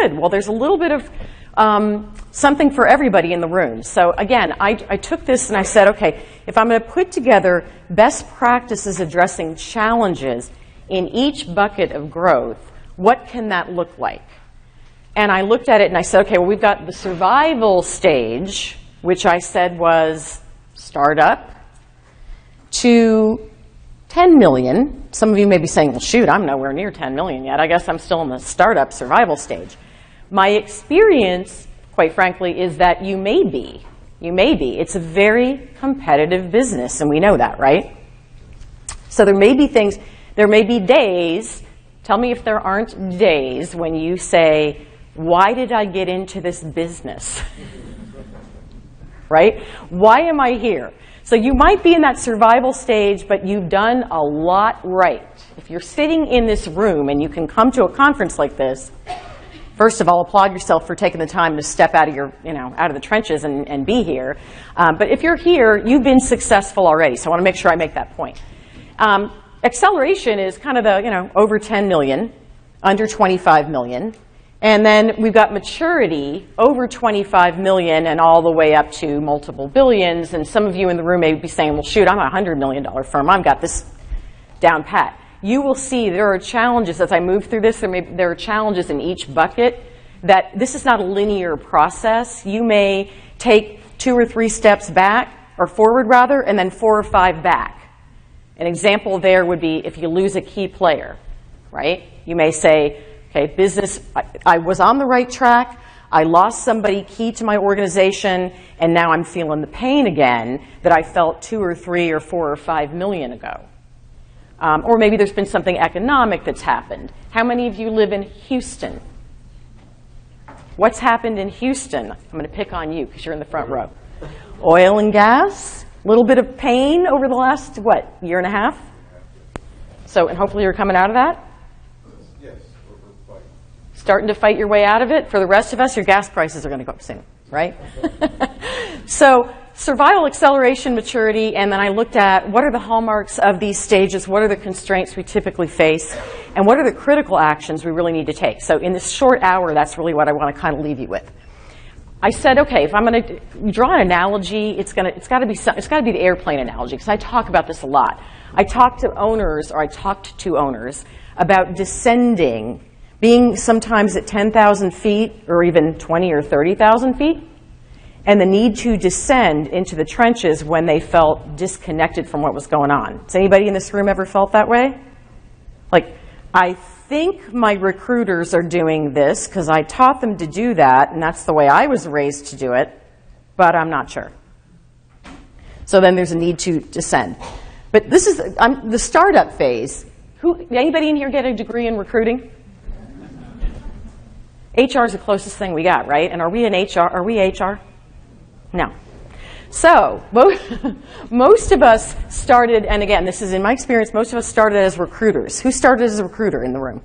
good. Well, there's a little bit of something for everybody in the room. So again, I took this and I said, okay, if I'm going to put together best practices addressing challenges in each bucket of growth, what can that look like? And I looked at it and I said, okay, well, we've got the survival stage, which I said was startup, to 10 million. Some of you may be saying, well, shoot, I'm nowhere near 10 million yet. I guess I'm still in the startup survival stage. My experience, quite frankly, is that you may be. You may be. It's a very competitive business, and we know that, right? So there may be things, there may be days, tell me if there aren't days when you say, why did I get into this business? Right? Why am I here? So you might be in that survival stage, but you've done a lot right. If you're sitting in this room and you can come to a conference like this, first of all, applaud yourself for taking the time to step out of your, out of the trenches and be here. But if you're here, you've been successful already. So I want to make sure I make that point. Acceleration is kind of the, over 10 million, under 25 million. And then we've got maturity over 25 million and all the way up to multiple billions. And some of you in the room may be saying, well, shoot, I'm a $100 million firm. I've got this down pat. You will see there are challenges as I move through this. There are challenges in each bucket that this is not a linear process. You may take 2 or 3 steps back, or forward rather, and then 4 or 5 back. An example there would be if you lose a key player, right? You may say, okay, business, I was on the right track, I lost somebody key to my organization, and now I'm feeling the pain again that I felt 2 or 3 or 4 or 5 million ago. Or maybe there's been something economic that's happened. How many of you live in Houston? What's happened in Houston? I'm going to pick on you because you're in the front row. Oil and gas, a little bit of pain over the last, what, year and a half? So, and hopefully you're coming out of that? Starting to fight your way out of it. For the rest of us, your gas prices are going to go up soon, right? So survival, acceleration, maturity, and then I looked at what are the hallmarks of these stages, what are the constraints we typically face, and what are the critical actions we really need to take. So in this short hour, that's really what I want to kind of leave you with. I said, okay, if I'm going to draw an analogy, it's got to be the airplane analogy, because I talk about this a lot. I talked to owners about descending, being sometimes at 10,000 feet or even 20 or 30,000 feet, and the need to descend into the trenches when they felt disconnected from what was going on. Has anybody in this room ever felt that way? Like, I think my recruiters are doing this because I taught them to do that, and that's the way I was raised to do it, but I'm not sure. So then there's a need to descend. But this is the startup phase. Anybody in here get a degree in recruiting? HR is the closest thing we got, right? And are we in HR? Are we HR? No. So most of us started, and again, this is in my experience, most of us started as recruiters. Who started as a recruiter in the room?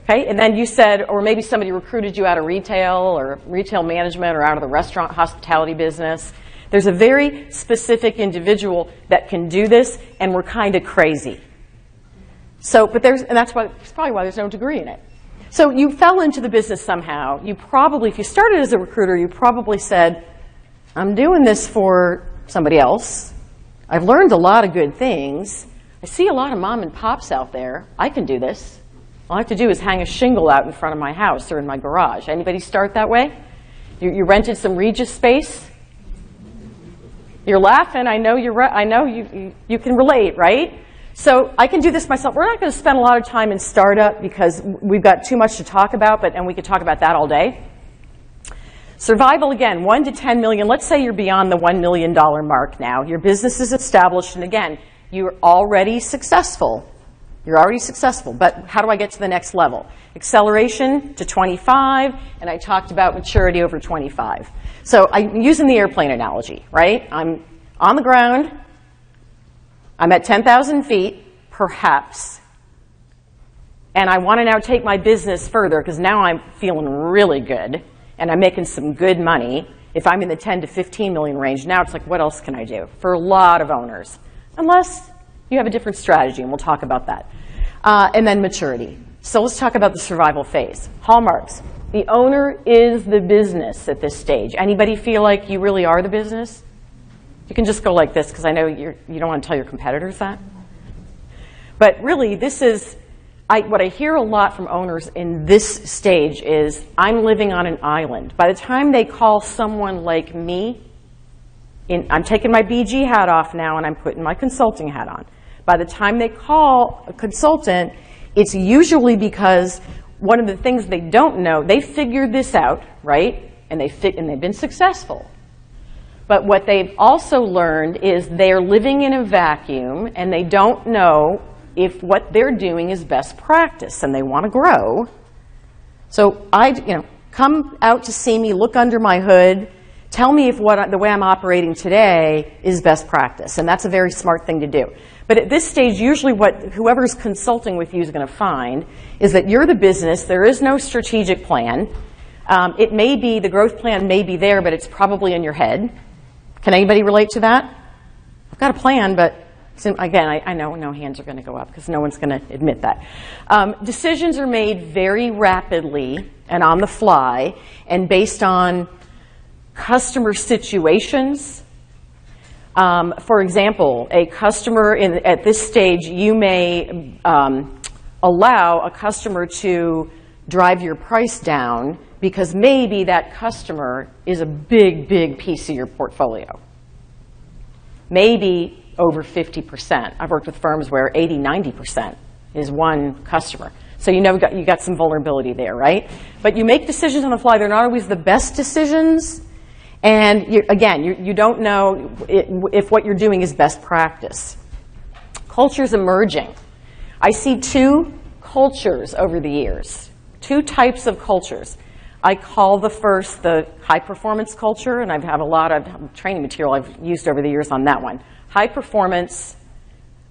Okay, and then you said, or maybe somebody recruited you out of retail or retail management or out of the restaurant hospitality business. There's a very specific individual that can do this, and we're kind of crazy. So, that's probably why there's no degree in it. So you fell into the business somehow. You probably, if you started as a recruiter, you probably said, I'm doing this for somebody else. I've learned a lot of good things. I see a lot of mom and pops out there. I can do this. All I have to do is hang a shingle out in front of my house or in my garage. Anybody start that way? You rented some Regis space? You're laughing. I know you can relate, right? So I can do this myself. We're not going to spend a lot of time in startup because we've got too much to talk about, and we could talk about that all day. Survival, again, 1 to 10 million. Let's say you're beyond the $1 million mark now. Your business is established, and again, you're already successful. You're already successful, but how do I get to the next level? Acceleration to 25, and I talked about maturity over 25. So I'm using the airplane analogy, right? I'm on the ground. I'm at 10,000 feet, perhaps, and I want to now take my business further because now I'm feeling really good and I'm making some good money. If I'm in the 10 to 15 million range, now it's like, what else can I do? For a lot of owners, unless you have a different strategy, and we'll talk about that. And then maturity. So let's talk about the survival phase. Hallmarks. The owner is the business at this stage. Anybody feel like you really are the business? You can just go like this, because I know you don't want to tell your competitors that. But really, this is, what I hear a lot from owners in this stage is, I'm living on an island. By the time they call someone like me, I'm taking my BG hat off now and I'm putting my consulting hat on. By the time they call a consultant, it's usually because one of the things they don't know, they figured this out, right? And they've been successful. But what they've also learned is they're living in a vacuum and they don't know if what they're doing is best practice and they want to grow. So come out to see me, look under my hood, tell me if the way I'm operating today is best practice. And that's a very smart thing to do. But at this stage, usually what whoever's consulting with you is going to find is that you're the business, there is no strategic plan. It may be, the growth plan may be there, but it's probably in your head. Can anybody relate to that? I've got a plan, but again, I know no hands are going to go up because no one's going to admit that. Decisions are made very rapidly and on the fly and based on customer situations. For example, a customer at this stage, you may allow a customer to drive your price down because maybe that customer is a big, big piece of your portfolio. Maybe over 50%. I've worked with firms where 80, 90% is one customer. So you got some vulnerability there, right? But you make decisions on the fly. They're not always the best decisions. And you don't know if what you're doing is best practice. Culture's emerging. I see two cultures over the years, two types of cultures. I call the first the high-performance culture, and I've had a lot of training material I've used over the years on that one. High-performance,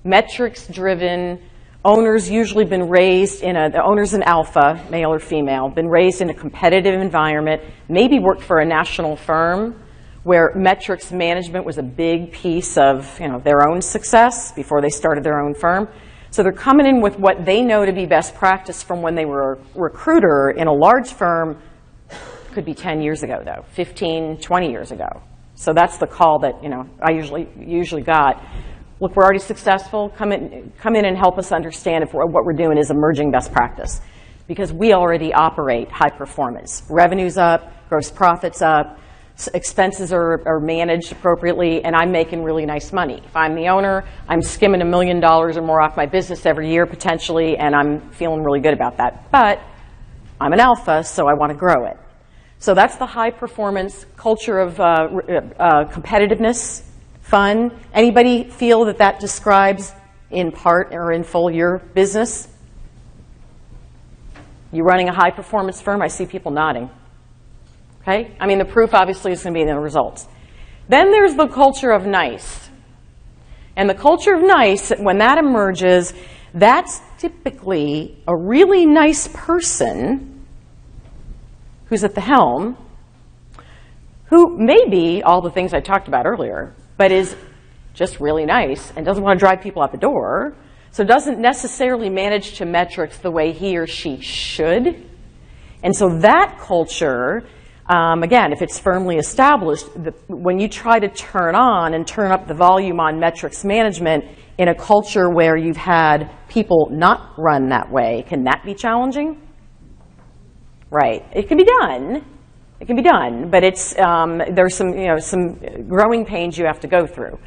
metrics-driven, owners usually been raised in the owner's an alpha, male or female, been raised in a competitive environment, maybe worked for a national firm where metrics management was a big piece of their own success before they started their own firm. So they're coming in with what they know to be best practice from when they were a recruiter in a large firm. Could be 10 years ago, though, 15, 20 years ago. So that's the call that I usually got. Look, we're already successful. Come in and help us understand if what we're doing is emerging best practice, because we already operate high performance. Revenue's up, gross profit's up, expenses are managed appropriately, and I'm making really nice money. If I'm the owner, I'm skimming $1 million or more off my business every year potentially, and I'm feeling really good about that. But I'm an alpha, so I want to grow it. So that's the high performance culture of competitiveness, fun. Anybody feel that describes in part or in full your business? You running a high performance firm? I see people nodding. Okay? I mean, the proof obviously is going to be in the results. Then there's the culture of nice. And the culture of nice, when that emerges, that's typically a really nice person who's at the helm, who may be all the things I talked about earlier, but is just really nice and doesn't want to drive people out the door, so doesn't necessarily manage to metrics the way he or she should. And so that culture, again, if it's firmly established, when you try to turn on and turn up the volume on metrics management in a culture where you've had people not run that way, can that be challenging? Right. It can be done. It can be done, but it's there's some growing pains you have to go through.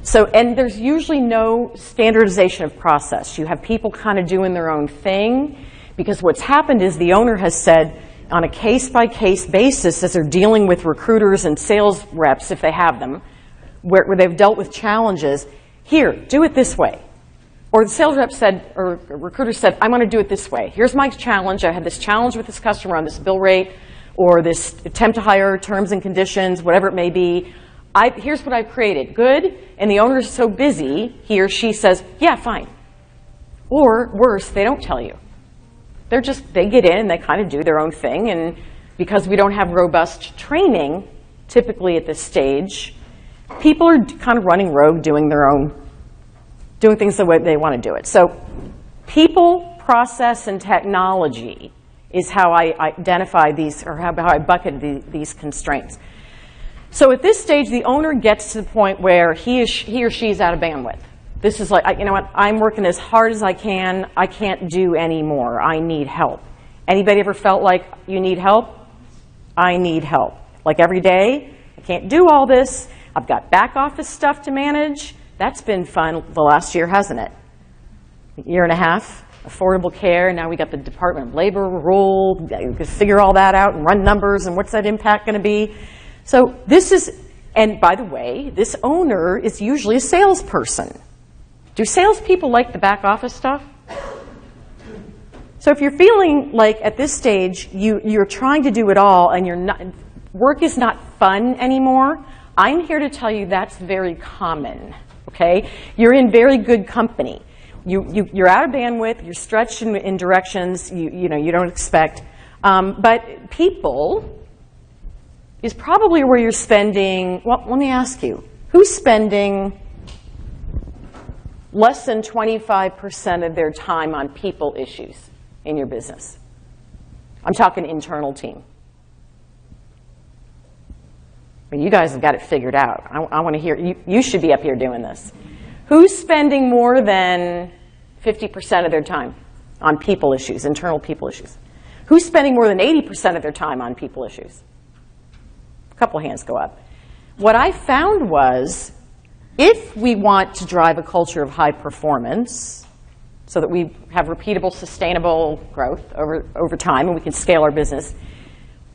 So, and there's usually no standardization of process. You have people kind of doing their own thing, because what's happened is the owner has said on a case-by-case basis, as they're dealing with recruiters and sales reps, if they have them, where they've dealt with challenges, here, do it this way. Or the sales rep said, or recruiter said, I want to do it this way. Here's my challenge. I had this challenge with this customer on this bill rate, or this attempt to hire terms and conditions, whatever it may be. Here's what I've created. Good? And the owner is so busy, he or she says, yeah, fine. Or worse, they don't tell you. They get in and they kind of do their own thing. And because we don't have robust training, typically at this stage, people are kind of running rogue, doing things the way they want to do it. So people, process, and technology is how I identify these, or how I bucket these constraints. So at this stage, the owner gets to the point where he or she is out of bandwidth. This is like, you know what, I'm working as hard as I can't do any more, I need help. Anybody ever felt like you need help? I need help. Like every day, I can't do all this, I've got back office stuff to manage. That's been fun the last year, hasn't it? Year and a half, affordable care, now we got the Department of Labor rule, you can figure all that out and run numbers and what's that impact going to be. So this is, and by the way, this owner is usually a salesperson. Do salespeople like the back office stuff? So if you're feeling like at this stage you're trying to do it all and work is not fun anymore, I'm here to tell you that's very common, okay? You're in very good company. You're out of bandwidth, you're stretched in directions you don't expect, but people is probably where you're spending, well, let me ask you, who's spending less than 25% of their time on people issues in your business? I'm talking internal team. I mean, you guys have got it figured out. I want to hear, you should be up here doing this. Who's spending more than 50% of their time on people issues, internal people issues? Who's spending more than 80% of their time on people issues? A couple hands go up. What I found was, if we want to drive a culture of high performance so that we have repeatable, sustainable growth over time and we can scale our business,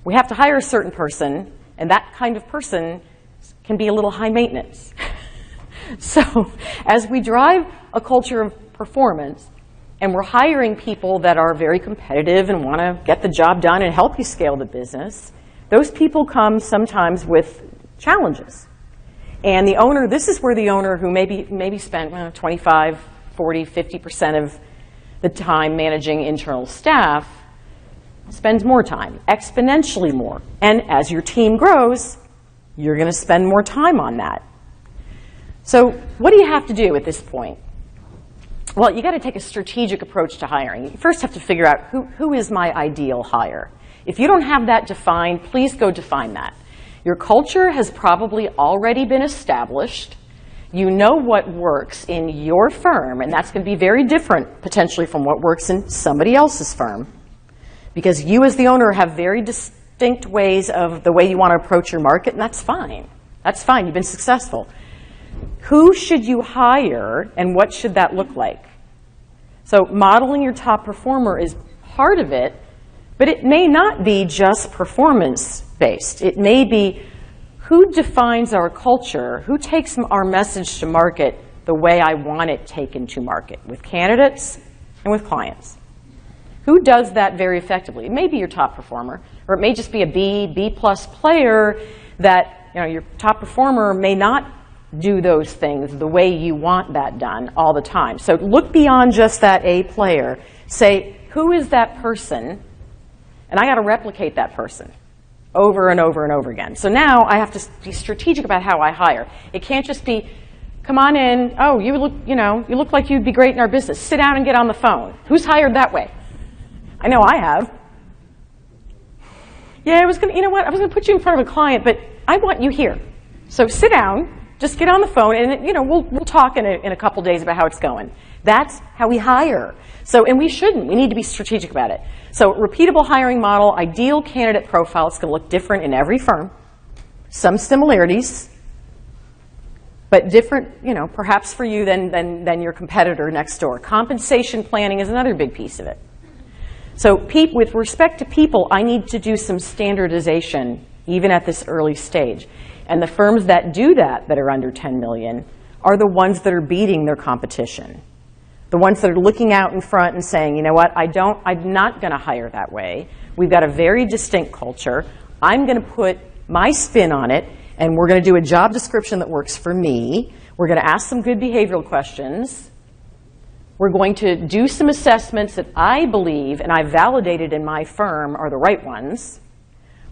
we have to hire a certain person, and that kind of person can be a little high maintenance. So as we drive a culture of performance and we're hiring people that are very competitive and want to get the job done and help you scale the business, those people come sometimes with challenges. And the owner, this is where the owner who maybe spent 25, 40, 50% of the time managing internal staff spends more time, exponentially more. And as your team grows, you're going to spend more time on that. So what do you have to do at this point? Well, you got to take a strategic approach to hiring. You first have to figure out who is my ideal hire. If you don't have that defined, please go define that. Your culture has probably already been established. You know what works in your firm, and that's going to be very different potentially from what works in somebody else's firm, because you as the owner have very distinct ways of the way you want to approach your market, and that's fine. That's fine. You've been successful. Who should you hire, and what should that look like? So modeling your top performer is part of it, but it may not be just performance-based. It may be who defines our culture, who takes our message to market the way I want it taken to market, with candidates and with clients. Who does that very effectively? It may be your top performer, or it may just be a B+ player that, your top performer may not do those things the way you want that done all the time. So look beyond just that A player. Say, who is that person? And I got to replicate that person over and over and over again. So now I have to be strategic about how I hire. It can't just be, come on in, oh, you look like you'd be great in our business. Sit down and get on the phone. Who's hired that way? I know I have. Yeah, I was going to put you in front of a client, but I want you here. So sit down, just get on the phone, and we'll talk in a couple days about how it's going. That's how we hire. So, and we shouldn't. We need to be strategic about it. So, repeatable hiring model, ideal candidate profile. It's going to look different in every firm. Some similarities, but different, perhaps for you than your competitor next door. Compensation planning is another big piece of it. So, with respect to people, I need to do some standardization even at this early stage. And the firms that do that are under 10 million are the ones that are beating their competition. The ones that are looking out in front and saying, you know what, I'm not going to hire that way. We've got a very distinct culture. I'm going to put my spin on it, and we're going to do a job description that works for me. We're going to ask some good behavioral questions. We're going to do some assessments that I believe, and I've validated in my firm, are the right ones.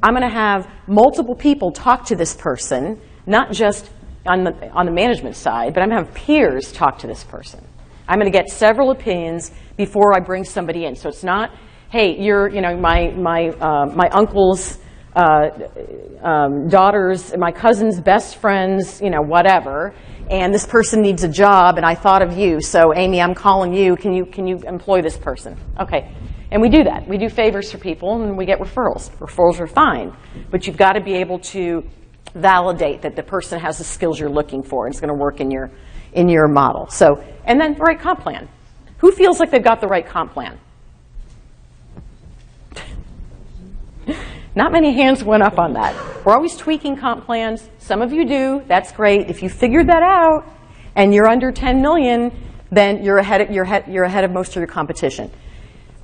I'm going to have multiple people talk to this person, not just on the management side, but I'm going to have peers talk to this person. I'm going to get several opinions before I bring somebody in. So it's not, hey, you're, my uncle's daughter's, my cousin's best friend's, whatever, and this person needs a job, and I thought of you, so Amy, I'm calling you. Can you employ this person? Okay, and we do that. We do favors for people, and we get referrals. Referrals are fine, but you've got to be able to validate that the person has the skills you're looking for, and it's going to work in your model. So, and then the right comp plan. Who feels like they've got the right comp plan? Not many hands went up on that. We're always tweaking comp plans. Some of you do. That's great. If you figured that out and you're under 10 million, then you're ahead of most of your competition.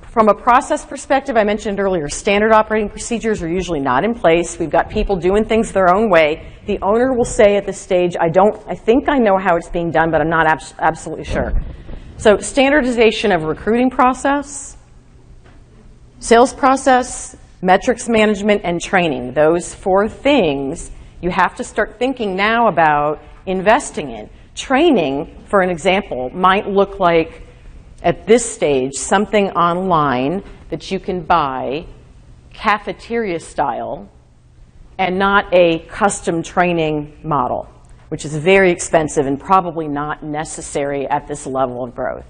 From a process perspective, I mentioned earlier, standard operating procedures are usually not in place. We've got people doing things their own way. The owner will say at this stage, I think I know how it's being done, but I'm not absolutely sure. So standardization of recruiting process, sales process, metrics management, and training. Those 4 things you have to start thinking now about investing in. Training, for an example, might look like, at this stage, something online that you can buy cafeteria style and not a custom training model, which is very expensive and probably not necessary at this level of growth.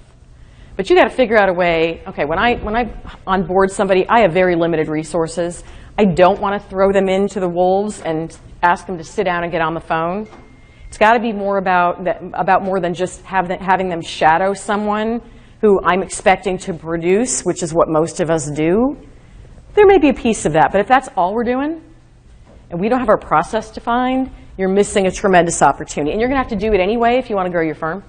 But you got to figure out a way. Okay, when I onboard somebody, I have very limited resources. I don't want to throw them into the wolves and ask them to sit down and get on the phone. It's got to be more about more than just having them shadow someone who I'm expecting to produce, which is what most of us do. There may be a piece of that, but if that's all we're doing, and we don't have our process defined, you're missing a tremendous opportunity. And you're going to have to do it anyway if you want to grow your firm.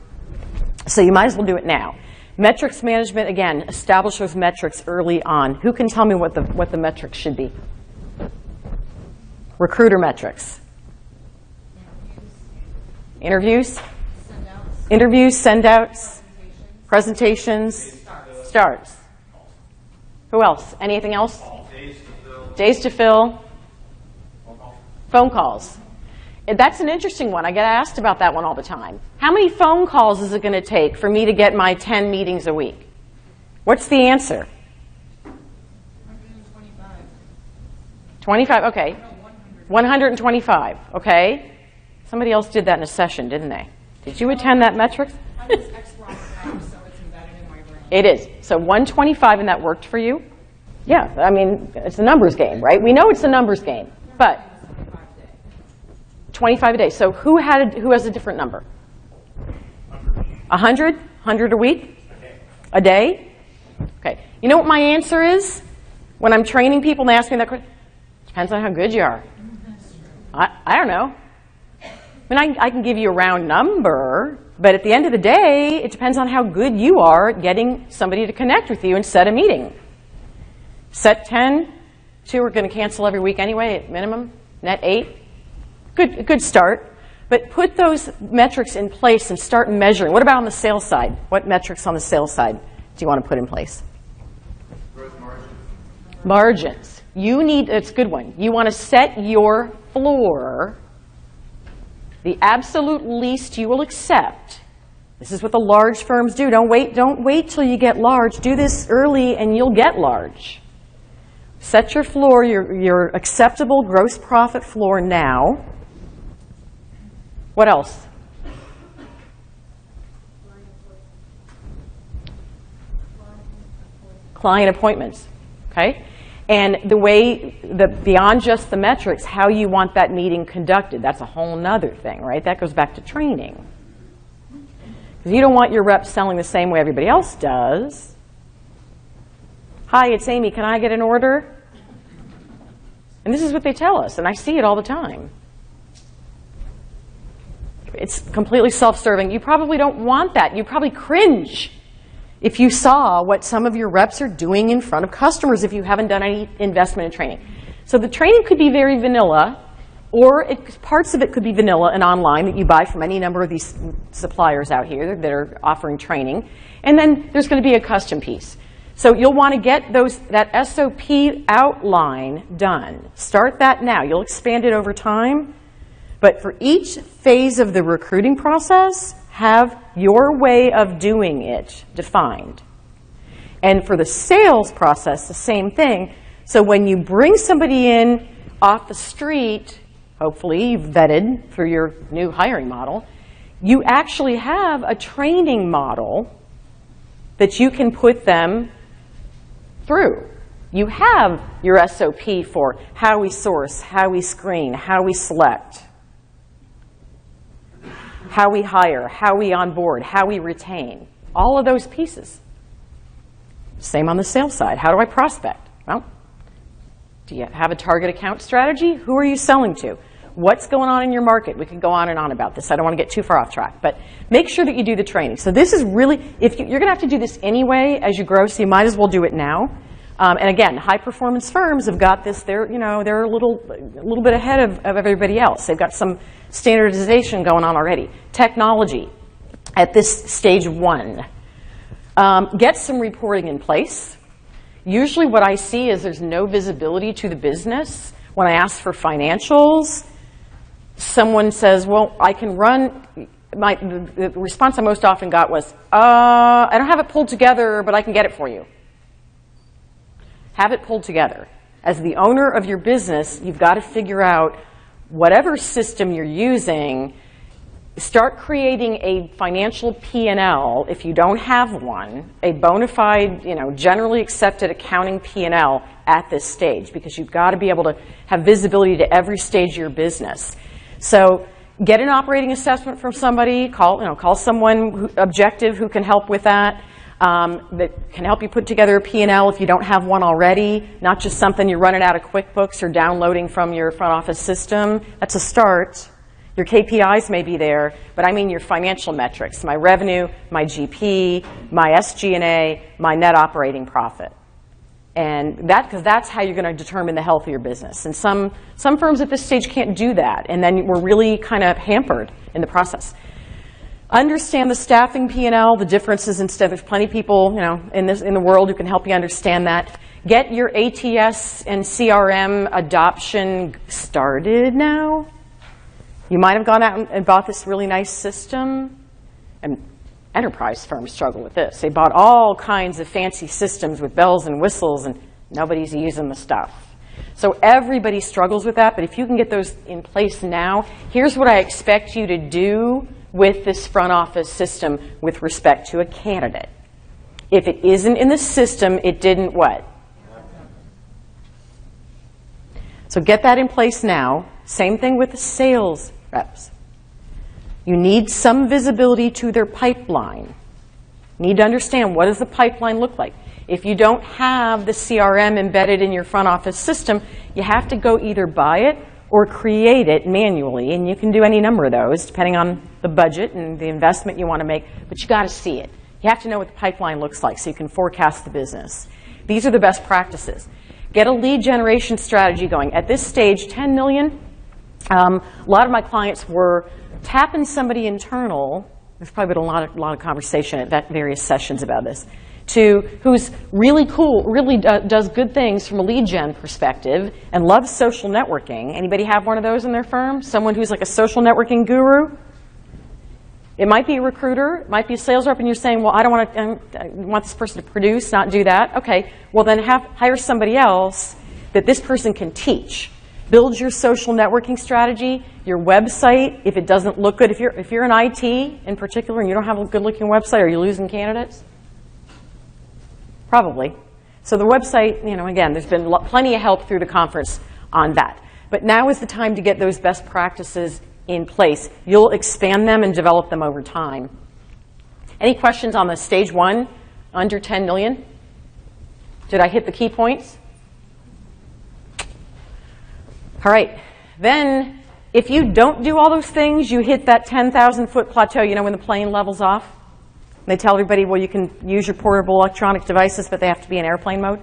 So you might as well do it now. Metrics management, again, establish those metrics early on. Who can tell me what the metrics should be? Recruiter metrics. Interviews? Interviews, send-outs, presentations, starts. Who else? Anything else? Days to fill. Phone calls. That's an interesting one. I get asked about that one all the time. How many phone calls is it going to take for me to get my 10 meetings a week? What's the answer? 125. 25, okay. No, 125, okay. Somebody else did that in a session, didn't they? Did you attend that metrics? I was ex-rock star, so it's embedded in my brain. It is. So 125, and that worked for you? Yeah, I mean, it's a numbers game, right? We know it's a numbers game, but 25 a day. So who has a different number? 100? 100 a week? A day? Okay. You know what my answer is? When I'm training people and they ask me that question, depends on how good you are. I don't know. I mean, I can give you a round number, but at the end of the day, it depends on how good you are at getting somebody to connect with you and set a meeting. Set 10, 2 are going to cancel every week anyway at minimum, net 8. Good start, but put those metrics in place and start measuring. What about on the sales side? What metrics on the sales side do you want to put in place? Gross margins. Margins. It's a good one. You want to set your floor, the absolute least you will accept. This is what the large firms do. Don't wait till you get large. Do this early and you'll get large. Set your floor, your acceptable gross profit floor now. What else? Client appointments, okay? And beyond just the metrics, how you want that meeting conducted, that's a whole nother thing, right? That goes back to training. Because you don't want your reps selling the same way everybody else does. Hi, it's Amy, can I get an order? And this is what they tell us, and I see it all the time. It's completely self-serving. You probably don't want that. You probably cringe if you saw what some of your reps are doing in front of customers if you haven't done any investment in training. So the training could be very vanilla, or parts of it could be vanilla and online that you buy from any number of these suppliers out here that are offering training. And then there's going to be a custom piece. So you'll want to get that SOP outline done. Start that now. You'll expand it over time. But for each phase of the recruiting process, Have your way of doing it defined. And for the sales process, the same thing. So when you bring somebody in off the street, hopefully you've vetted through your new hiring model, you actually have a training model that you can put them through. You have your SOP for how we source, how we screen, how we select, how we hire, how we onboard, how we retain, all of those pieces. Same on the sales side. How do I prospect? Well, do you have a target account strategy? Who are you selling to? What's going on in your market? We could go on and on about this. I don't want to get too far off track, but make sure that you do the training. So this is really, if you're going to have to do this anyway as you grow, so you might as well do it now. And again, high-performance firms have got this. They're a little bit ahead of everybody else. They've got some standardization going on already. Technology at this stage 1. Get some reporting in place. Usually what I see is there's no visibility to the business. When I ask for financials, someone says, well, I can run, the response I most often got was, I don't have it pulled together, but I can get it for you. Have it pulled together. As the owner of your business, you've got to figure out whatever system you're using, start creating a financial P&L, if you don't have one, a bona fide, generally accepted accounting P&L at this stage, because you've got to be able to have visibility to every stage of your business. So get an operating assessment from somebody, call someone objective who can help with that can help you put together a P&L if you don't have one already, not just something you're running out of QuickBooks or downloading from your front office system. That's a start. Your KPIs may be there, but I mean your financial metrics, my revenue, my GP, my SG&A, my net operating profit. And because that's how you're going to determine the health of your business. And some firms at this stage can't do that, and then we're really kind of hampered in the process. Understand the staffing P&L, the differences. Instead, there's plenty of people in the world who can help you understand that. Get your ATS and CRM adoption started now. You might have gone out and bought this really nice system, and enterprise firms struggle with this. They bought all kinds of fancy systems with bells and whistles, and nobody's using the stuff. So everybody struggles with that, but if you can get those in place now, here's what I expect you to do with this front office system with respect to a candidate. If it isn't in the system, it didn't what? So get that in place now. Same thing with the sales reps. You need some visibility to their pipeline. You need to understand, what does the pipeline look like? If you don't have the CRM embedded in your front office system, you have to go either buy it or create it manually, and you can do any number of those depending on the budget and the investment you want to make, but you got to see it. You have to know what the pipeline looks like so you can forecast the business. These are the best practices. Get a lead generation strategy going. At this stage, 10 million, a lot of my clients were tapping somebody internal. There's probably been a lot of conversation at various sessions about this, who's really cool, really does good things from a lead gen perspective and loves social networking. Anybody have one of those in their firm? Someone who's like a social networking guru? It might be a recruiter, it might be a sales rep, and you're saying, well, I want this person to produce, not do that. Okay, well then hire somebody else that this person can teach. Build your social networking strategy, your website. If it doesn't look good, if you're in IT in particular and you don't have a good-looking website, are you losing candidates? Probably. So the website, again, there's been plenty of help through the conference on that. But now is the time to get those best practices in place. You'll expand them and develop them over time. Any questions on the stage 1, under 10 million? Did I hit the key points? All right. Then, if you don't do all those things, you hit that 10,000-foot plateau, when the plane levels off. They tell everybody, well, you can use your portable electronic devices, but they have to be in airplane mode.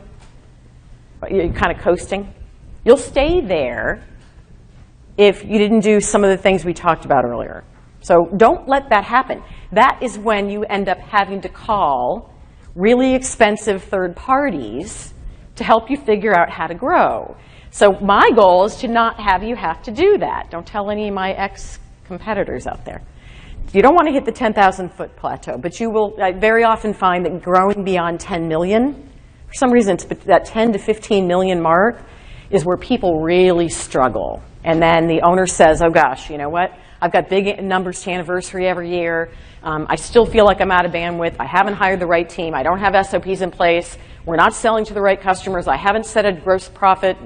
You're kind of coasting. You'll stay there if you didn't do some of the things we talked about earlier. So don't let that happen. That is when you end up having to call really expensive third parties to help you figure out how to grow. So my goal is to not have you have to do that. Don't tell any of my ex-competitors out there. You don't want to hit the 10,000-foot plateau, but you will very often find that growing beyond 10 million, for some reason, it's that 10 to 15 million mark is where people really struggle. And then the owner says, oh gosh, you know what? I've got big numbers to anniversary every year. I still feel like I'm out of bandwidth. I haven't hired the right team. I don't have SOPs in place. We're not selling to the right customers. I haven't set a gross profit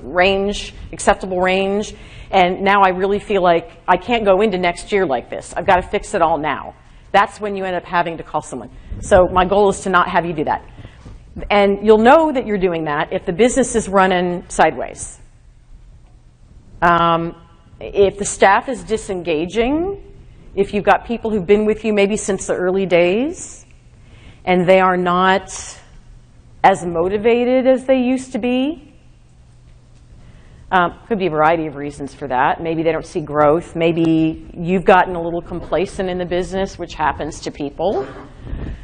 range, acceptable range. And now I really feel like I can't go into next year like this. I've got to fix it all now. That's when you end up having to call someone. So my goal is to not have you do that. And you'll know that you're doing that if the business is running sideways. If the staff is disengaging, if you've got people who've been with you maybe since the early days, and they are not as motivated as they used to be, could be a variety of reasons for that. Maybe they don't see growth. Maybe you've gotten a little complacent in the business, which happens to people.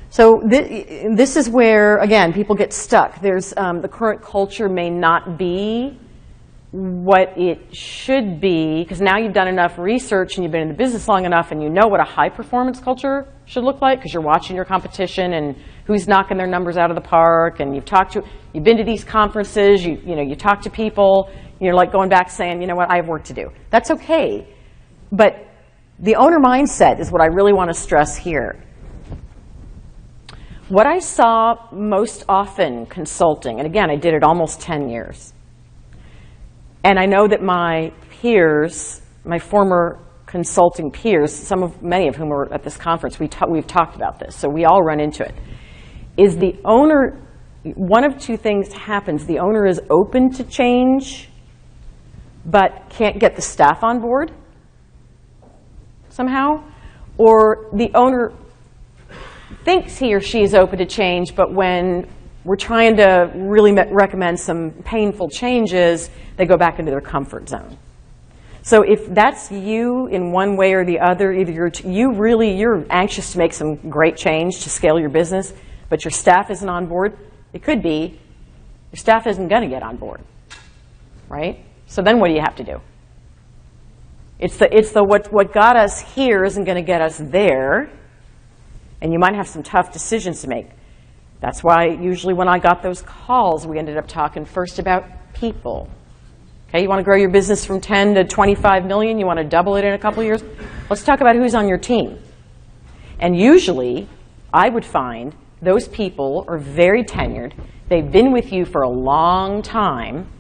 So this is where, again, people get stuck. There's the current culture may not be what it should be, because now you've done enough research and you've been in the business long enough and you know what a high-performance culture should look like, because you're watching your competition and who's knocking their numbers out of the park, and you've been to these conferences, you talk to people, you're like going back saying, you know what, I have work to do. That's okay. But the owner mindset is what I really want to stress here. What I saw most often consulting, and again, I did it almost 10 years, and I know that my peers, my former consulting peers, many of whom were at this conference, we've talked about this, so we all run into it, is the owner, one of two things happens. The owner is open to change, but can't get the staff on board somehow, or the owner thinks he or she is open to change, but when we're trying to really recommend some painful changes, they go back into their comfort zone. So if that's you in one way or the other, either you're anxious to make some great change to scale your business, but your staff isn't on board, it could be your staff isn't going to get on board, right? So then what do you have to do? It's the what got us here isn't going to get us there, and you might have some tough decisions to make. That's why usually when I got those calls, we ended up talking first about people. Okay, you want to grow your business from 10 to 25 million, you want to double it in a couple of years? Let's talk about who's on your team. And usually, I would find those people are very tenured. They've been with you for a long time,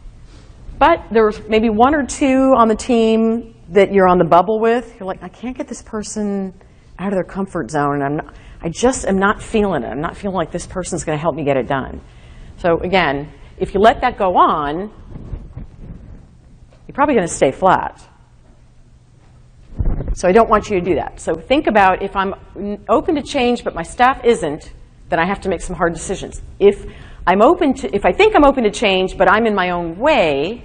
but there's maybe one or two on the team that you're on the bubble with. You're like, I can't get this person out of their comfort zone, and I just am not feeling it. I'm not feeling like this person's going to help me get it done. So again, if you let that go on, you're probably going to stay flat. So I don't want you to do that. So think about, if I'm open to change but my staff isn't, then I have to make some hard decisions. If I think I'm open to change but I'm in my own way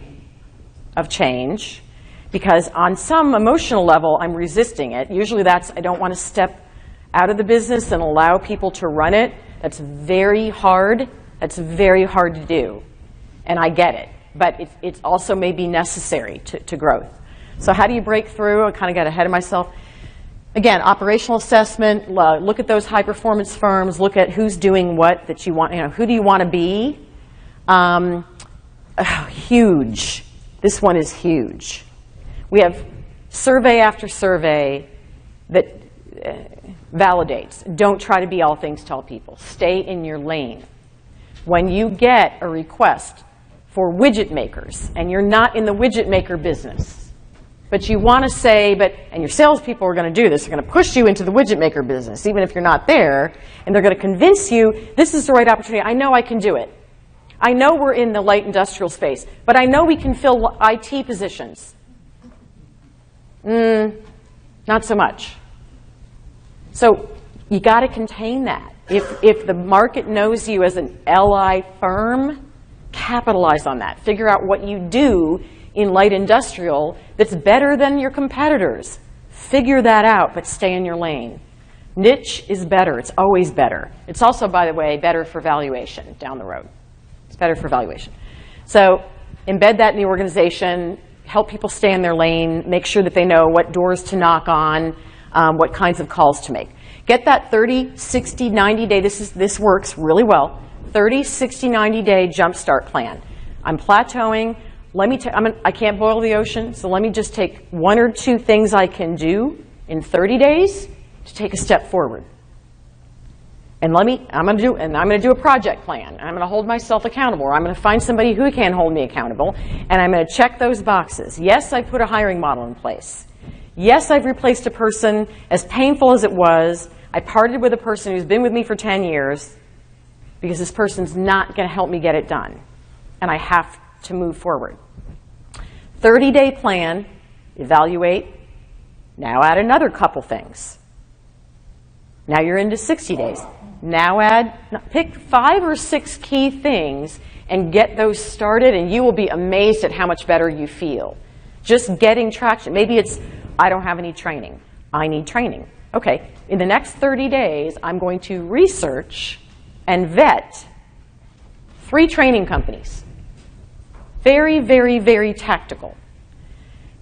of change, because on some emotional level I'm resisting it, usually that's I don't want to step out of the business and allow people to run it. That's very hard. That's very hard to do. And I get it. But it's also maybe necessary to growth. So how do you break through? I kind of got ahead of myself. Again, operational assessment, look at those high-performance firms, look at who's doing what that you want, who do you want to be? Huge. This one is huge. We have survey after survey that validates. Don't try to be all things to all people. Stay in your lane. When you get a request for widget makers, and you're not in the widget maker business, but you want to say, and your salespeople are going to do this, they're going to push you into the widget maker business, even if you're not there, and they're going to convince you, this is the right opportunity, I know I can do it. I know we're in the light industrial space, but I know we can fill IT positions. Not so much. So you got to contain that. If the market knows you as an LI firm, capitalize on that. Figure out what you do in light industrial that's better than your competitors. Figure that out, but stay in your lane. Niche is better. It's always better. It's also, by the way, better for valuation down the road. It's better for valuation. So embed that in the organization. Help people stay in their lane. Make sure that they know what doors to knock on. what kinds of calls to make. Get that 30, 60, 90 day, this works really well, 30, 60, 90 day jumpstart plan. I'm plateauing. I can't boil the ocean, so let me just take 1 or 2 things I can do in 30 days to take a step forward. And I'm going to do a project plan. I'm going to hold myself accountable, or I'm going to find somebody who can hold me accountable, and I'm going to check those boxes. Yes, I put a hiring model in place. Yes, I've replaced a person, as painful as it was. I parted with a person who's been with me for 10 years because this person's not going to help me get it done, and I have to move forward. 30-day plan, evaluate, now add another couple things. Now you're into 60 days. Now pick 5 or 6 key things and get those started, and you will be amazed at how much better you feel. Just getting traction. Maybe it's, I don't have any training. I need training. Okay, in the next 30 days, I'm going to research and vet 3 training companies. Very, very, very tactical.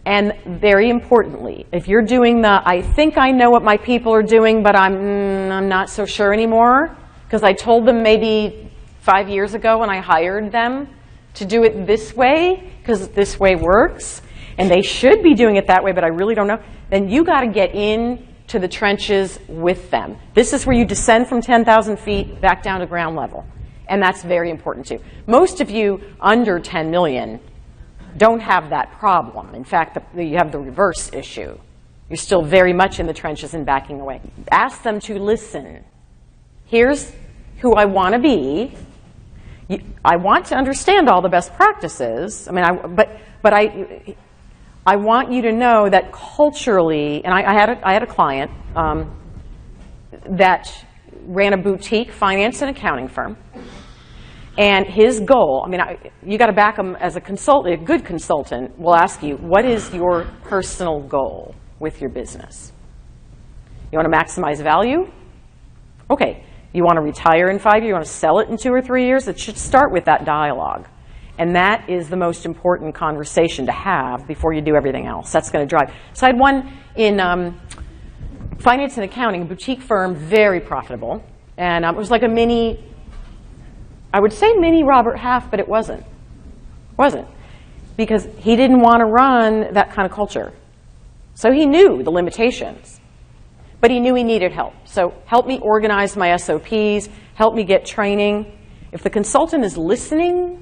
And very importantly, if you're doing the, I think I know what my people are doing, but I'm not so sure anymore, because I told them maybe 5 years ago when I hired them to do it this way, because this way works, and they should be doing it that way, but I really don't know, then you got to get into the trenches with them. This is where you descend from 10,000 feet back down to ground level. And that's very important too. Most of you under 10 million don't have that problem. In fact, you have the reverse issue. You're still very much in the trenches and backing away. Ask them to listen. Here's who I want to be. I want to understand all the best practices. I mean, I want you to know that culturally, and I had a client that ran a boutique finance and accounting firm. And his goal, I mean, you got to back him as a consultant. A good consultant will ask you, what is your personal goal with your business? You want to maximize value? Okay. You want to retire in 5 years? You want to sell it in 2 or 3 years? It should start with that dialogue. And that is the most important conversation to have before you do everything else. That's going to drive. So I had one in finance and accounting, a boutique firm, very profitable. And it was like a mini, I would say mini Robert Half, but it wasn't. It wasn't. Because he didn't want to run that kind of culture. So he knew the limitations. But he knew he needed help. So help me organize my SOPs, help me get training. If the consultant is listening,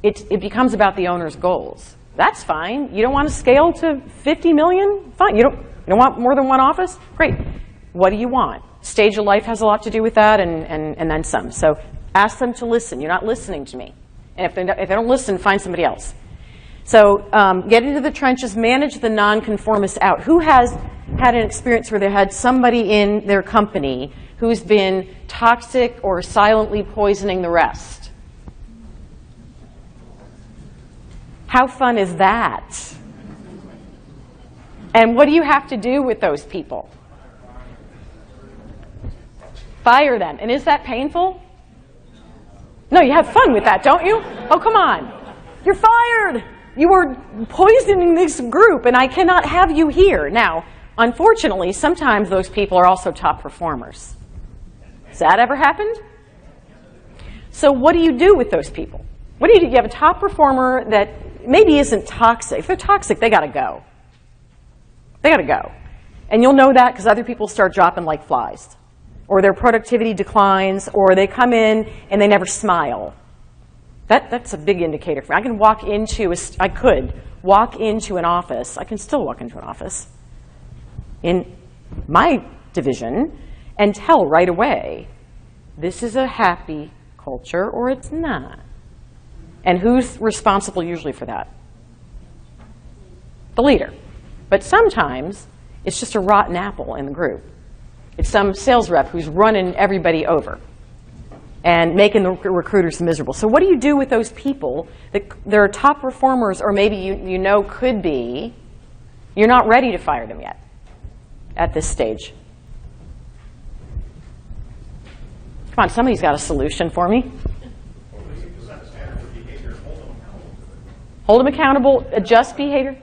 it becomes about the owner's goals. That's fine. You don't want to scale to 50 million? Fine. You don't want more than one office? Great. What do you want? Stage of life has a lot to do with that, and then some. So ask them to listen. You're not listening to me. And if they don't listen, find somebody else. So get into the trenches, manage the nonconformists out. Who has had an experience where they had somebody in their company who's been toxic or silently poisoning the rest? How fun is that? And what do you have to do with those people? Fire them. And is that painful? No, you have fun with that, don't you? Oh, come on. You're fired. You are poisoning this group, and I cannot have you here. Now, unfortunately, sometimes those people are also top performers. Has that ever happened? So what do you do with those people? What do you do? You have a top performer that maybe isn't toxic. If they're toxic, they got to go. They got to go. And you'll know that because other people start dropping like flies. Or their productivity declines, or they come in and they never smile. That's a big indicator for me. I could walk into an office. I can still walk into an office in my division and tell right away, this is a happy culture or it's not. And who's responsible usually for that? The leader. But sometimes it's just a rotten apple in the group. It's some sales rep who's running everybody over and making the recruiters miserable. So what do you do with those people that they're top performers, or maybe you know could be? You're not ready to fire them yet at this stage. Come on, somebody's got a solution for me. Hold them accountable, adjust behavior.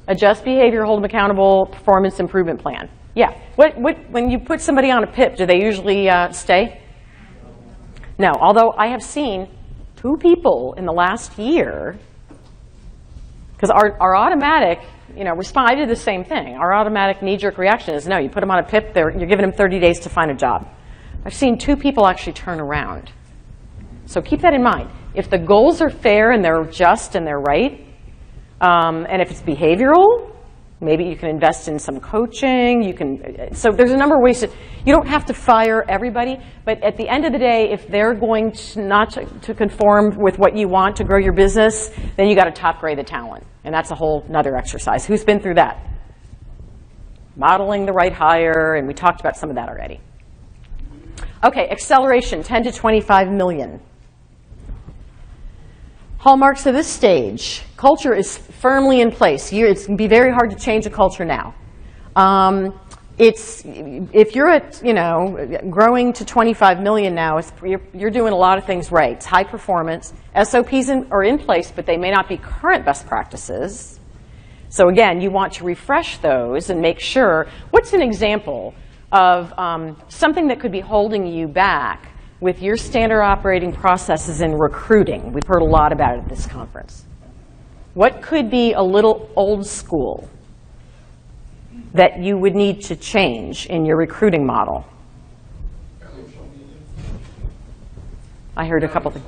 Adjust behavior, hold them accountable, performance improvement plan. Yeah. When you put somebody on a PIP, do they usually stay? No. Although I have seen 2 people in the last year, because our automatic, response, I did the same thing. Our automatic knee-jerk reaction is no. You put them on a PIP, you're giving them 30 days to find a job. I've seen 2 people actually turn around. So keep that in mind. If the goals are fair and they're just and they're right, and if it's behavioral, maybe you can invest in some coaching. So there's a number of ways you don't have to fire everybody, but at the end of the day, if they're going to conform with what you want to grow your business, then you got to top grade the talent. And that's a whole nother exercise. Who's been through that? Modeling the right hire, and we talked about some of that already. Okay, acceleration, 10 to 25 million. Hallmarks of this stage. Culture is firmly in place. It's going to be very hard to change a culture now. If you're at, growing to 25 million now, you're doing a lot of things right. It's high performance. SOPs are in place, but they may not be current best practices. So again, you want to refresh those and make sure. What's an example of something that could be holding you back with your standard operating processes in recruiting? We've heard a lot about it at this conference. What could be a little old school that you would need to change in your recruiting model? I heard a couple things.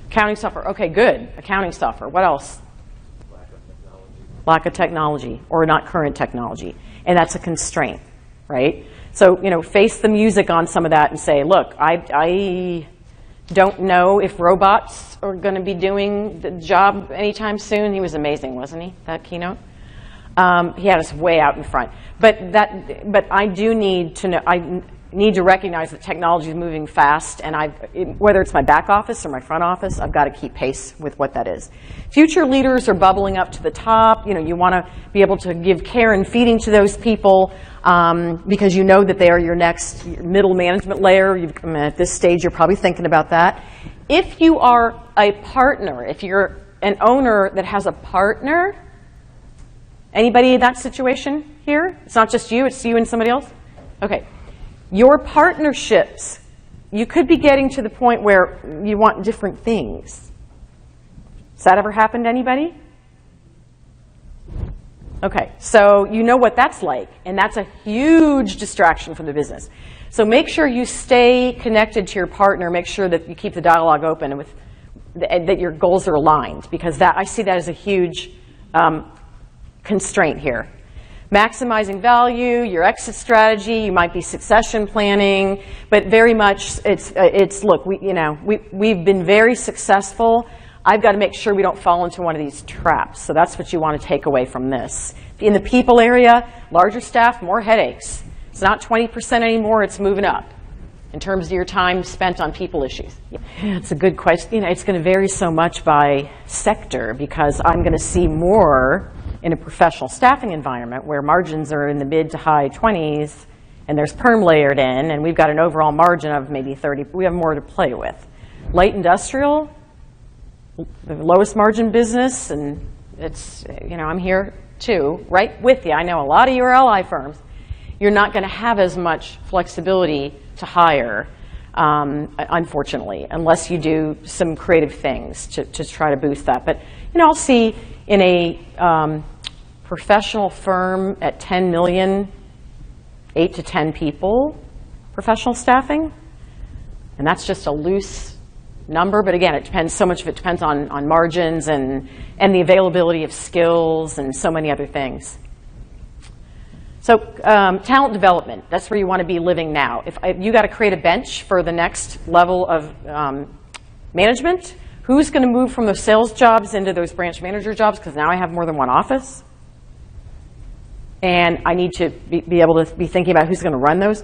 Accounting software. Okay, good. Accounting software. What else? Lack of technology, or not current technology. And that's a constraint, right? So, face the music on some of that and say, look, I don't know if robots are going to be doing the job anytime soon. He was amazing, wasn't he, that keynote? He had us way out in front. But I do need to know, I need to recognize that technology is moving fast, and whether it's my back office or my front office, I've got to keep pace with what that is. Future leaders are bubbling up to the top. You want to be able to give care and feeding to those people because you know that they are your next middle management layer. At this stage, you're probably thinking about that. If you are a partner, if you're an owner that has a partner, anybody in that situation here? It's not just you, it's you and somebody else? Okay. Your partnerships, you could be getting to the point where you want different things. Has that ever happened to anybody? Okay, so you know what that's like, and that's a huge distraction from the business. So make sure you stay connected to your partner, make sure that you keep the dialogue open and that your goals are aligned, because I see that as a huge constraint here. Maximizing value, your exit strategy, you might be succession planning, but very much it's look, we've been very successful. I've got to make sure we don't fall into one of these traps. So that's what you want to take away from this. In the people area, larger staff, more headaches. It's not 20% anymore, it's moving up in terms of your time spent on people issues. Yeah, it's a good question. It's going to vary so much by sector, because I'm going to see more in a professional staffing environment where margins are in the mid to high 20s and there's perm layered in, and we've got an overall margin of maybe 30. We have more to play with. Light industrial, the lowest margin business, and it's, I'm here too, right with you. I know a lot of URLI firms, you're not going to have as much flexibility to hire, unfortunately, unless you do some creative things to try to boost that. But, I'll see in a professional firm at 10 million, 8 to 10 people, professional staffing, and that's just a loose number, but again, it depends, so much of it depends on margins and the availability of skills and so many other things. So talent development, that's where you want to be living now. If you got to create a bench for the next level of management, who's going to move from those sales jobs into those branch manager jobs, because now I have more than one office? And I need to be able to be thinking about who's going to run those.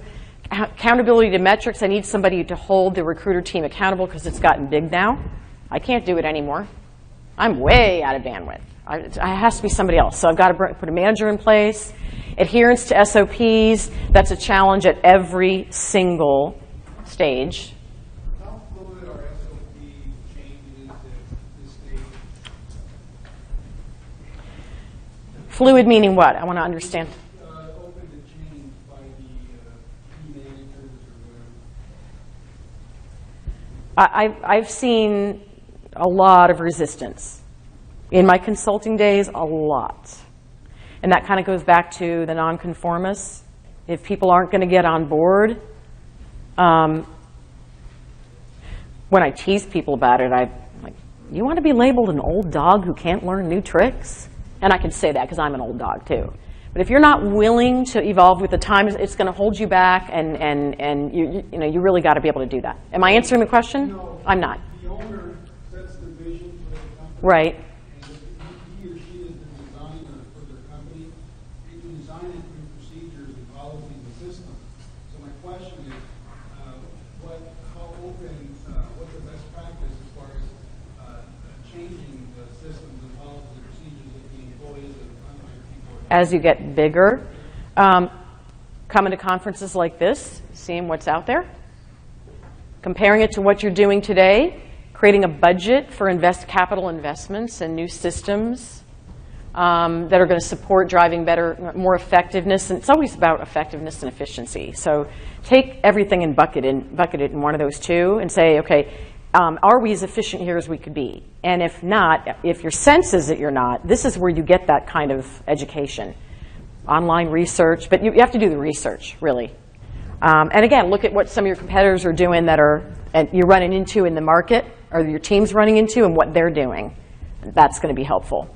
Accountability to metrics, I need somebody to hold the recruiter team accountable because it's gotten big now. I can't do it anymore. I'm way out of bandwidth. It has to be somebody else. So I've got to put a manager in place. Adherence to SOPs, that's a challenge at every single stage. How fluid are SOP changes at this stage? Fluid meaning what? I want to understand. Open to change by the key managers or whatever. I've seen a lot of resistance. In my consulting days, a lot. And that kind of goes back to the nonconformists. If people aren't going to get on board, when I tease people about it, I'm like, you want to be labeled an old dog who can't learn new tricks? And I can say that because I'm an old dog too. But if you're not willing to evolve with the times, it's going to hold you back, and you really got to be able to do that. Am I answering the question? No, I'm not. The owner sets the vision for the company. Right. And if he or she is the designer for their company, you can design it through procedures and policies and systems. So my question is, how open, what's the best practice as far as changing the systems and policies and procedures that the employees of the company or people are As you get bigger, coming to conferences like this, seeing what's out there, comparing it to what you're doing today, creating a budget for capital investments and new systems that are going to support driving better, more effectiveness. And it's always about effectiveness and efficiency. So take everything and bucket it in one of those two and say, okay, are we as efficient here as we could be? And if not, if your sense is that you're not, this is where you get that kind of education. Online research, but you have to do the research, really. And again, look at what some of your competitors are doing and you're running into in the market, or your team's running into, and what they're doing. That's going to be helpful.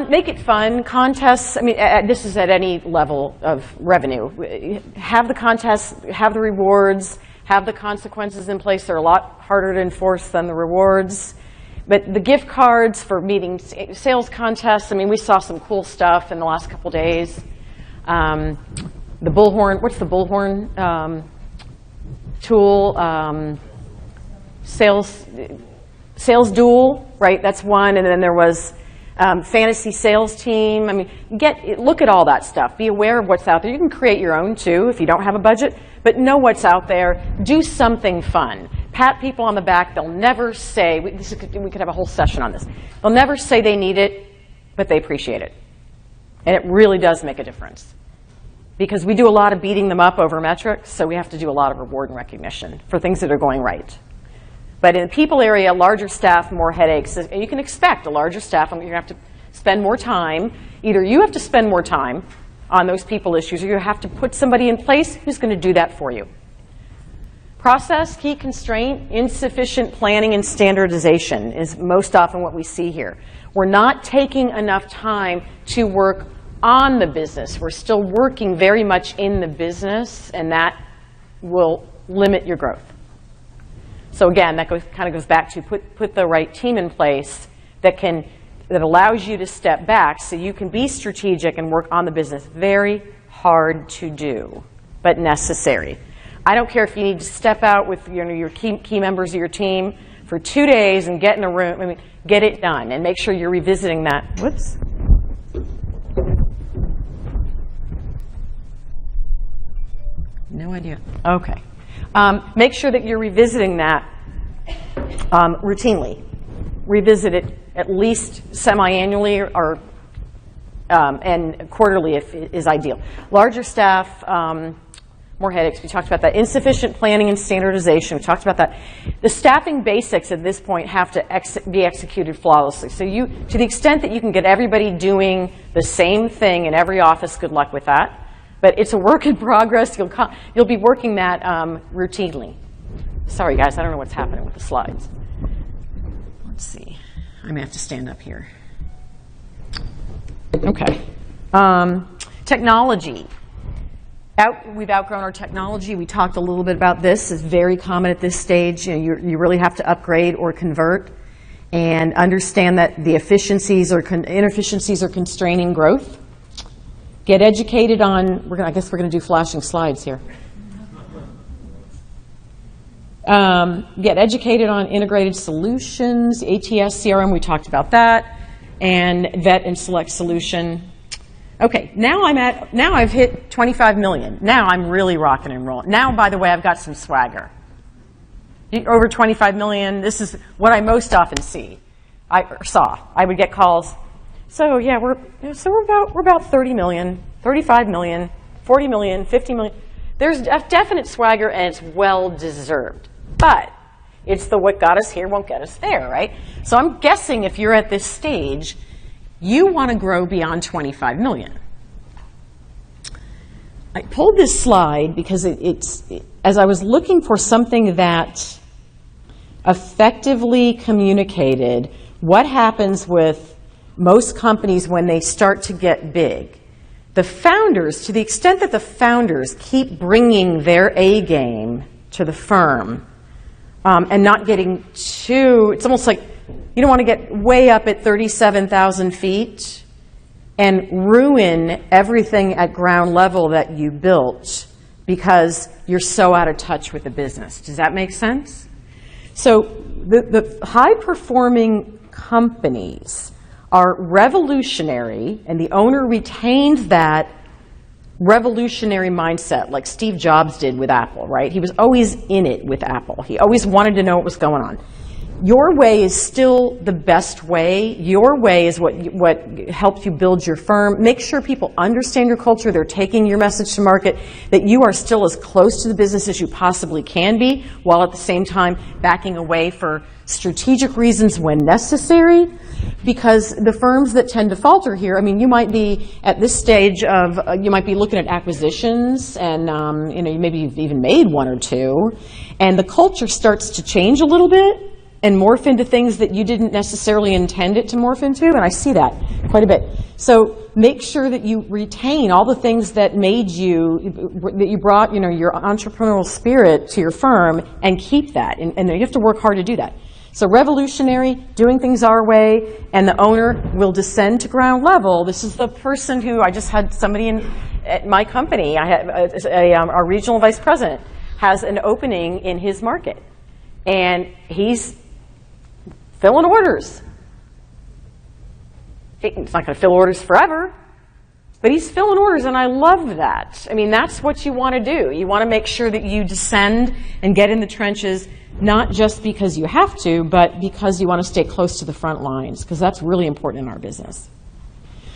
Make it fun. Contests, I mean, this is at any level of revenue. Have the contests, have the rewards, have the consequences in place. They're a lot harder to enforce than the rewards. But the gift cards for meeting sales contests, I mean, we saw some cool stuff in the last couple days. The bullhorn, what's the bullhorn tool? Sales duel, right? That's one. And then there was fantasy sales team. I mean, look at all that stuff. Be aware of what's out there. You can create your own too if you don't have a budget, but know what's out there. Do something fun. Pat people on the back. They'll never say, we could have a whole session on this. They'll never say they need it, but they appreciate it. And it really does make a difference. Because we do a lot of beating them up over metrics, so we have to do a lot of reward and recognition for things that are going right. But in the people area, larger staff, more headaches. You can expect a larger staff, you're going to have to spend more time. Either you have to spend more time on those people issues, or you have to put somebody in place who's going to do that for you. Process, key constraint, insufficient planning and standardization is most often what we see here. We're not taking enough time to work on the business. We're still working very much in the business, and that will limit your growth. So again, that kind of goes back to put the right team in place that allows you to step back so you can be strategic and work on the business. Very hard to do, but necessary. I don't care if you need to step out with your key members of your team for 2 days and get in a room. I mean, get it done and make sure you're revisiting that. Whoops. No idea. Okay. Make sure that you're revisiting that routinely. Revisit it at least semi-annually and quarterly if is ideal. Larger staff, more headaches. We talked about that. Insufficient planning and standardization. We talked about that. The staffing basics at this point have to be executed flawlessly. So to the extent that you can get everybody doing the same thing in every office, good luck with that. But it's a work in progress. You'll be working that routinely. Sorry, guys, I don't know what's happening with the slides. Let's see. I may have to stand up here. Okay. Technology. We've outgrown our technology. We talked a little bit about this. It's very common at this stage. You really have to upgrade or convert and understand that the efficiencies or inefficiencies are constraining growth. Get educated on, I guess we're going to do flashing slides here. Get educated on integrated solutions, ATS, CRM, we talked about that, and vet and select solution. Okay, now I've hit 25 million. Now I'm really rocking and rolling. Now, by the way, I've got some swagger. Over 25 million, this is what I most often saw. I would get calls. So yeah, we're about 30 million, 35 million, 40 million, 50 million. There's a definite swagger, and it's well deserved. But it's the what got us here won't get us there, right? So I'm guessing if you're at this stage, you want to grow beyond 25 million. I pulled this slide because as I was looking for something that effectively communicated what happens with most companies when they start to get big. The founders, to the extent that the founders keep bringing their A game to the firm and not getting too, it's almost like you don't want to get way up at 37,000 feet and ruin everything at ground level that you built because you're so out of touch with the business. Does that make sense? So the high-performing companies are revolutionary, and the owner retains that revolutionary mindset like Steve Jobs did with Apple, right? He was always in it with Apple. He always wanted to know what was going on. Your way is still the best way. Your way is what helps you build your firm. Make sure people understand your culture, they're taking your message to market, that you are still as close to the business as you possibly can be, while at the same time backing away for strategic reasons when necessary. Because the firms that tend to falter here, I mean, you might be at this stage of, you might be looking at acquisitions, and maybe you've even made one or two, and the culture starts to change a little bit and morph into things that you didn't necessarily intend it to morph into, and I see that quite a bit. So make sure that you retain all the things that made you, that you brought, your entrepreneurial spirit to your firm, and keep that, and you have to work hard to do that. So revolutionary, doing things our way, and the owner will descend to ground level. This is the person who, I just had somebody at my company, I had our regional vice president has an opening in his market, and he's filling orders. He's not going to fill orders forever, but he's filling orders, and I love that. I mean, that's what you want to do. You want to make sure that you descend and get in the trenches, not just because you have to, but because you want to stay close to the front lines, because that's really important in our business.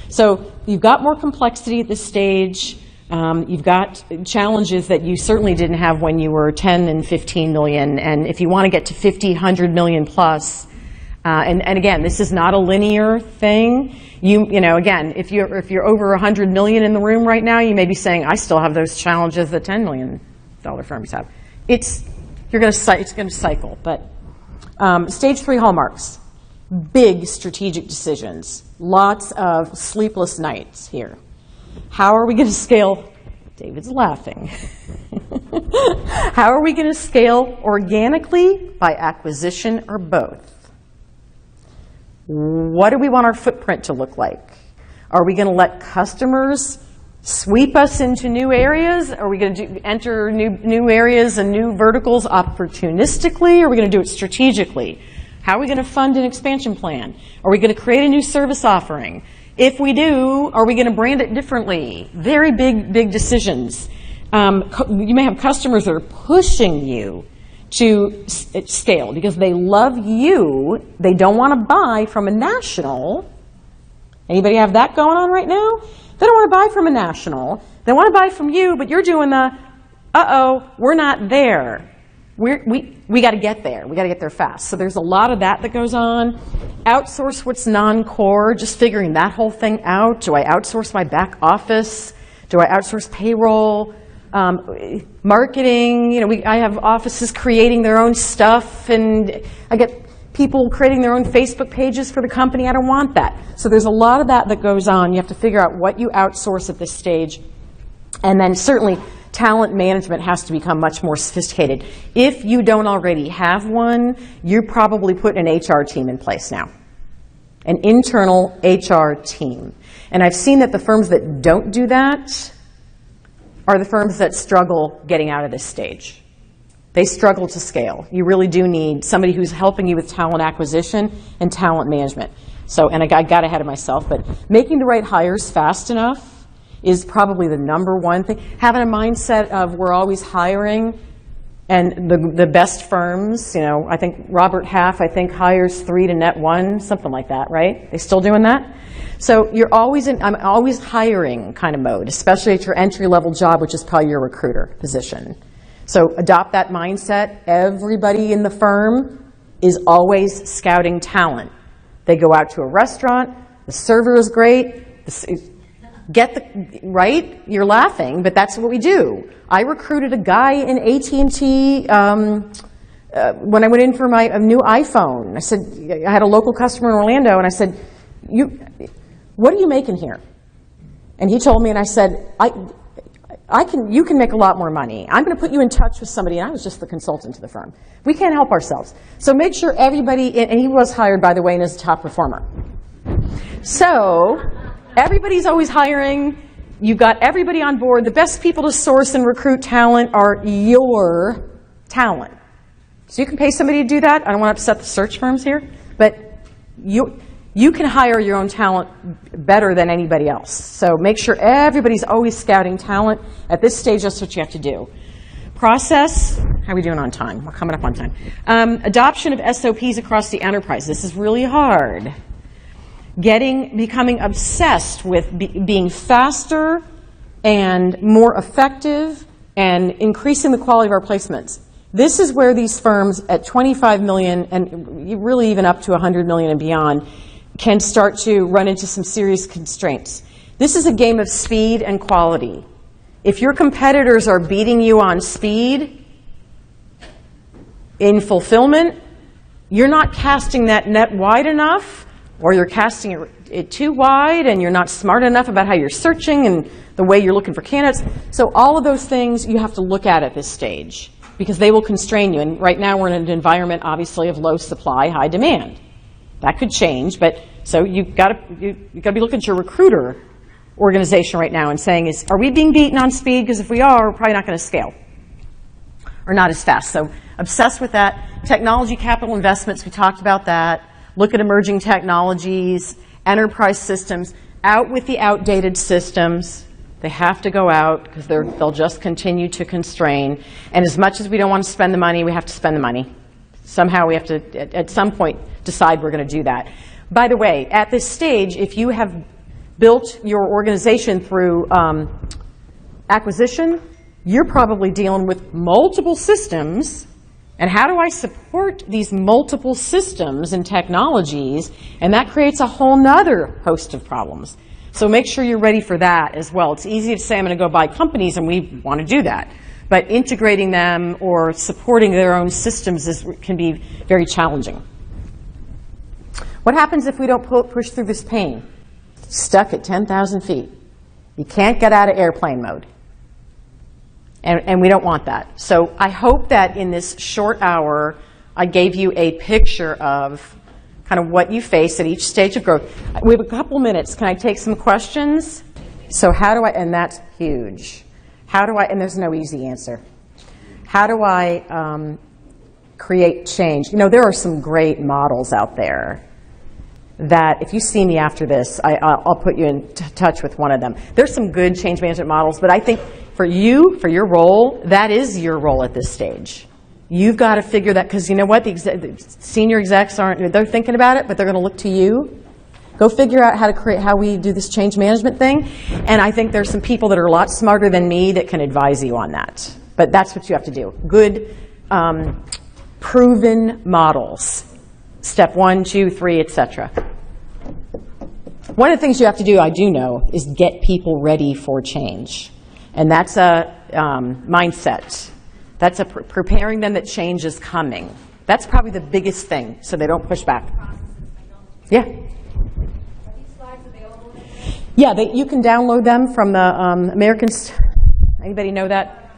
So you've got more complexity at this stage. You've got challenges that you certainly didn't have when you were 10 and 15 million. And if you want to get to 50, 100 million plus, and again, this is not a linear thing. Again, if you're over 100 million in the room right now, you may be saying, I still have those challenges that $10 million firms have. It's going to cycle. But stage 3 hallmarks, big strategic decisions, lots of sleepless nights here. How are we going to scale? David's laughing. How are we going to scale organically, by acquisition, or both? What do we want our footprint to look like? Are we going to let customers sweep us into new areas? Are we going to enter new areas and new verticals opportunistically? Or are we going to do it strategically? How are we going to fund an expansion plan? Are we going to create a new service offering? If we do, are we going to brand it differently? Very big decisions. You may have customers that are pushing you to scale because they love you. They don't want to buy from a national. Anybody have that going on right now? They don't want to buy from a national. They want to buy from you, but you're doing the, we're not there. We got to get there. We got to get there fast. So there's a lot of that goes on. Outsource what's non-core, just figuring that whole thing out. Do I outsource my back office? Do I outsource payroll? Marketing, I have offices creating their own stuff, and I get people creating their own Facebook pages for the company. I don't want that. So there's a lot of that goes on. You have to figure out what you outsource at this stage. And then certainly talent management has to become much more sophisticated. If you don't already have one, you probably put an HR team in place now, an internal HR team. And I've seen that the firms that don't do that are the firms that struggle getting out of this stage. They struggle to scale. You really do need somebody who's helping you with talent acquisition and talent management. So, and I got ahead of myself, but making the right hires fast enough is probably the number one thing. Having a mindset of we're always hiring, and the best firms, I think Robert Half, hires 3 to net 1, something like that, right? They still doing that? So you're always I'm always hiring kind of mode, especially at your entry-level job, which is probably your recruiter position. So adopt that mindset. Everybody in the firm is always scouting talent. They go out to a restaurant, the server is great, right? You're laughing, but that's what we do. I recruited a guy in AT&T when I went in for a new iPhone. I said, I had a local customer in Orlando, and I said, what are you making here? And he told me, and I said, you can make a lot more money. I'm going to put you in touch with somebody, and I was just the consultant to the firm. We can't help ourselves. So make sure everybody, and he was hired, by the way, and is a top performer. So everybody's always hiring. You've got everybody on board. The best people to source and recruit talent are your talent. So you can pay somebody to do that. I don't want to upset the search firms here, but you can hire your own talent better than anybody else. So make sure everybody's always scouting talent. At this stage, that's what you have to do. Process, how are we doing on time? We're coming up on time. Adoption of SOPs across the enterprise. This is really hard. Becoming obsessed with being faster and more effective and increasing the quality of our placements. This is where these firms at 25 million and really even up to 100 million and beyond can start to run into some serious constraints. This is a game of speed and quality. If your competitors are beating you on speed in fulfillment, you're not casting that net wide enough, or you're casting it too wide, and you're not smart enough about how you're searching and the way you're looking for candidates. So all of those things you have to look at this stage, because they will constrain you. And right now we're in an environment, obviously, of low supply, high demand. That could change, but so you've got to be looking at your recruiter organization right now and saying, are we being beaten on speed? Because if we are, we're probably not going to scale, or not as fast. So obsessed with that. Technology capital investments, we talked about that. Look at emerging technologies, enterprise systems. Out with the outdated systems. They have to go out because they'll just continue to constrain. And as much as we don't want to spend the money, we have to spend the money. Somehow we have to, at some point, decide we're going to do that. By the way, at this stage, if you have built your organization through acquisition, you're probably dealing with multiple systems. And how do I support these multiple systems and technologies? And that creates a whole nother host of problems. So make sure you're ready for that as well. It's easy to say I'm going to go buy companies, and we want to do that. But integrating them or supporting their own systems can be very challenging. What happens if we don't push through this pain? Stuck at 10,000 feet. You can't get out of airplane mode. And we don't want that. So I hope that in this short hour, I gave you a picture of kind of what you face at each stage of growth. We have a couple minutes. Can I take some questions? So how do I, and that's huge. How do I, and there's no easy answer. How do I create change? You know, there are some great models out there that if you see me after this, I'll put you in touch with one of them. There's some good change management models, but I think for you, for your role, that is your role at this stage. You've got to figure that, because you know what, the senior execs they're thinking about it, but they're going to look to you. Go figure out how we do this change management thing. And I think there's some people that are a lot smarter than me that can advise you on that. But that's what you have to do. Good, proven models. Step 1, 2, 3, etc. One of the things you have to do, I do know, is get people ready for change. And that's a mindset. That's preparing them that change is coming. That's probably the biggest thing, so they don't push back. Yeah? Are these slides available? Yeah, you can download them from the Americans. Anybody know that?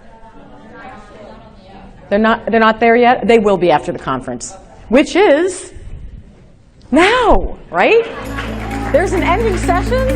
They're not there yet? They will be after the conference, which is now, right? There's an ending session.